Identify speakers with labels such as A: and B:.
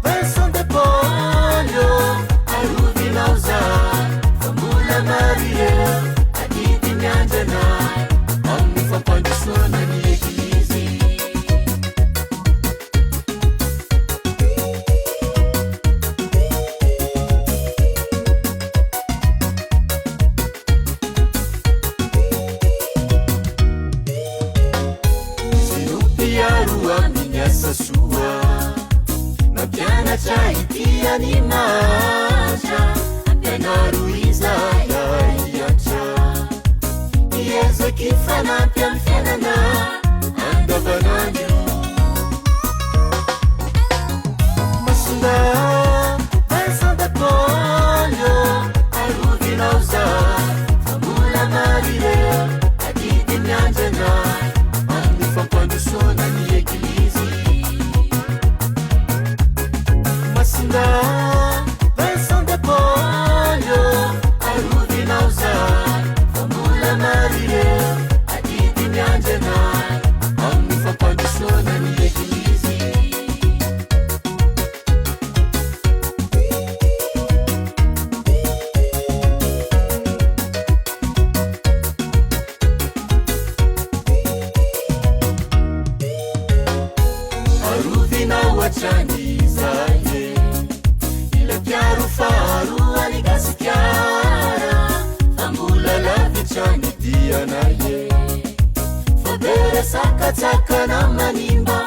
A: Vincent de Paulio aruvinauza fambola Marie adity mianjana amin'ny fampandrosoana ny eglizy. Sinompiaro amin'ny asa soa nampianatra ity animatra ampianaro Izaiatra iezaky fanampy amin'ny fiainana andavanandro. Masonga Vincent de Paulio arovinauza fambola Marie adity mianjana amin'ny fampandrosoana ny eglizy. Masonga Vincent de Paulio arovinauza fambola Marie adity mianjana amin'ny fampandrosoana ny eglizy. Arovinao hatrany zaye ila piaro faharoany gasikara fambola lavitrany dianaye fa beresakatsakana manimba